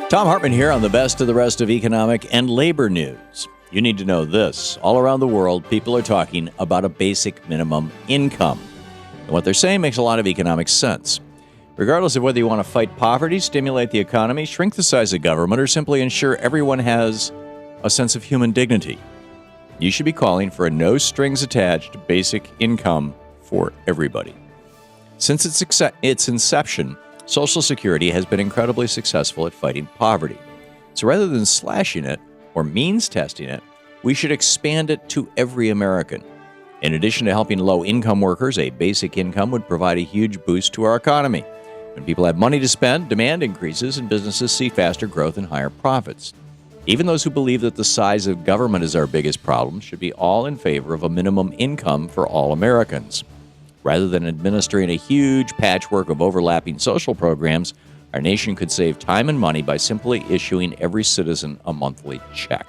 Thom Hartmann here on the best of the rest of economic and labor news. You need to know this. All around the world, people are talking about a basic minimum income. And what they're saying makes a lot of economic sense. Regardless of whether you want to fight poverty, stimulate the economy, shrink the size of government, or simply ensure everyone has a sense of human dignity, you should be calling for a no-strings-attached basic income for everybody. Since its inception, Social Security has been incredibly successful at fighting poverty. So rather than slashing it or means testing it, we should expand it to every American. In addition to helping low-income workers, a basic income would provide a huge boost to our economy. When people have money to spend, demand increases and businesses see faster growth and higher profits. Even those who believe that the size of government is our biggest problem should be all in favor of a minimum income for all Americans. Rather than administering a huge patchwork of overlapping social programs, our nation could save time and money by simply issuing every citizen a monthly check.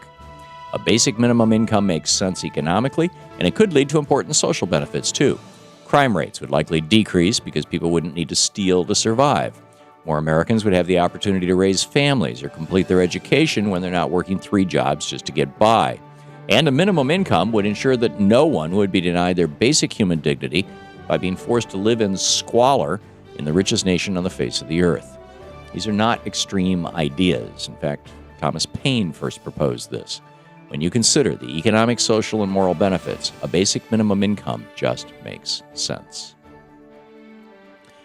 A basic minimum income makes sense economically, and it could lead to important social benefits, too. Crime rates would likely decrease because people wouldn't need to steal to survive. More Americans would have the opportunity to raise families or complete their education when they're not working 3 jobs just to get by. And a minimum income would ensure that no one would be denied their basic human dignity by being forced to live in squalor in the richest nation on the face of the earth. These are not extreme ideas. In fact, Thomas Paine first proposed this. When you consider the economic, social, and moral benefits, a basic minimum income just makes sense.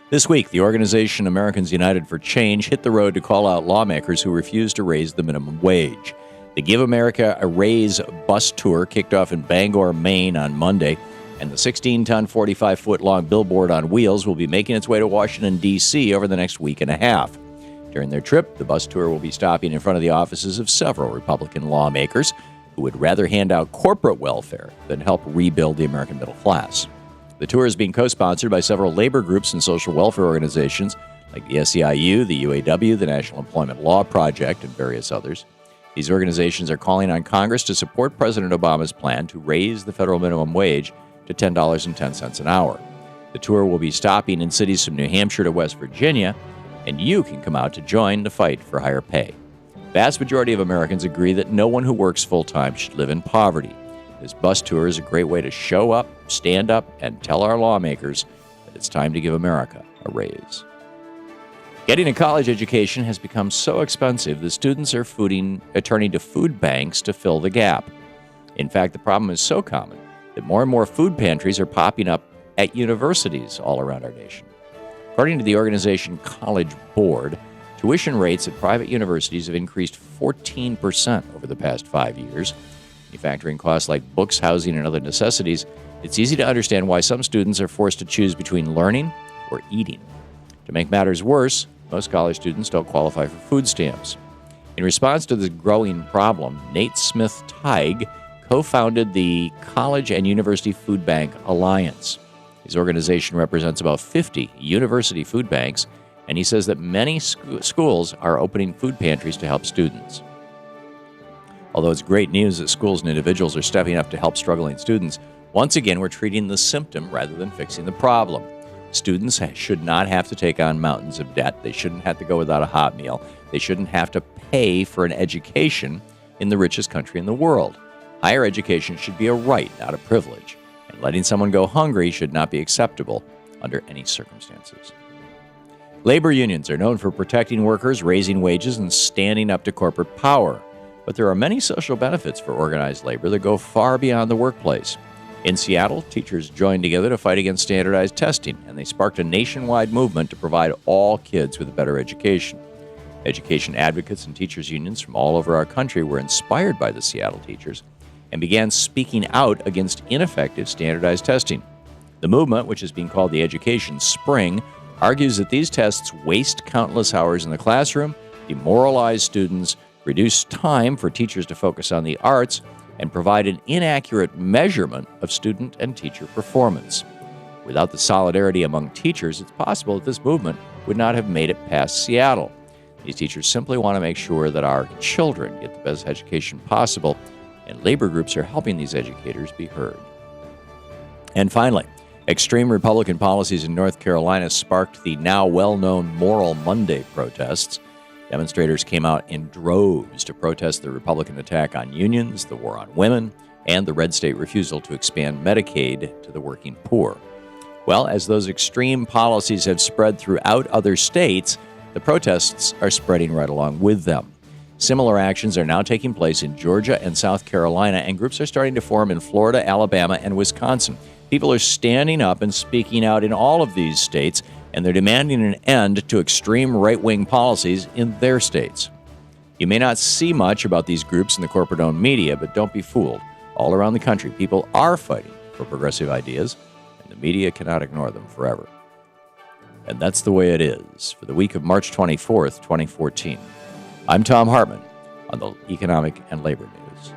This week, the organization Americans United for Change hit the road to call out lawmakers who refuse to raise the minimum wage. The Give America a Raise bus tour kicked off in Bangor, Maine on Monday, and the 16-ton, 45-foot-long billboard on wheels will be making its way to Washington, D.C. over the next week and a half. During their trip, the bus tour will be stopping in front of the offices of several Republican lawmakers who would rather hand out corporate welfare than help rebuild the American middle class. The tour is being co-sponsored by several labor groups and social welfare organizations like the SEIU, the UAW, the National Employment Law Project, and various others. These organizations are calling on Congress to support President Obama's plan to raise the federal minimum wage to $10.10 an hour. The tour will be stopping in cities from New Hampshire to West Virginia, and you can come out to join the fight for higher pay. The vast majority of Americans agree that no one who works full-time should live in poverty. This bus tour is a great way to show up, stand up, and tell our lawmakers that it's time to give America a raise. Getting a college education has become so expensive that students are turning to food banks to fill the gap. In fact, the problem is so common that more and more food pantries are popping up at universities all around our nation. According to the organization College Board, tuition rates at private universities have increased 14% over the past 5 years. Factoring costs like books, housing, and other necessities, it's easy to understand why some students are forced to choose between learning or eating. To make matters worse, most college students don't qualify for food stamps. In response to this growing problem, Nate Smith-Teig co-founded the College and University Food Bank Alliance. His organization represents about 50 university food banks, and he says that many schools are opening food pantries to help students. Although it's great news that schools and individuals are stepping up to help struggling students, once again, we're treating the symptom rather than fixing the problem. Students should not have to take on mountains of debt. They shouldn't have to go without a hot meal. They shouldn't have to pay for an education in the richest country in the world. Higher education should be a right, not a privilege. And letting someone go hungry should not be acceptable under any circumstances. Labor unions are known for protecting workers, raising wages, and standing up to corporate power. But there are many social benefits for organized labor that go far beyond the workplace. In Seattle, teachers joined together to fight against standardized testing, and they sparked a nationwide movement to provide all kids with a better education. Education advocates and teachers' unions from all over our country were inspired by the Seattle teachers and began speaking out against ineffective standardized testing. The movement, which is being called the Education Spring, argues that these tests waste countless hours in the classroom, demoralize students, reduce time for teachers to focus on the arts, and provide an inaccurate measurement of student and teacher performance. Without the solidarity among teachers, it's possible that this movement would not have made it past Seattle. These teachers simply want to make sure that our children get the best education possible, and labor groups are helping these educators be heard. And finally, extreme Republican policies in North Carolina sparked the now well-known Moral Monday protests. Demonstrators came out in droves to protest the Republican attack on unions, the war on women, and the red state refusal to expand Medicaid to the working poor. Well, as those extreme policies have spread throughout other states, the protests are spreading right along with them. Similar actions are now taking place in Georgia and South Carolina, and groups are starting to form in Florida, Alabama, and Wisconsin. People are standing up and speaking out in all of these states, and they're demanding an end to extreme right-wing policies in their states. You may not see much about these groups in the corporate-owned media, but don't be fooled. All around the country, people are fighting for progressive ideas, and the media cannot ignore them forever. And that's the way it is for the week of March 24th, 2014. I'm Thom Hartmann on the Economic and Labor News.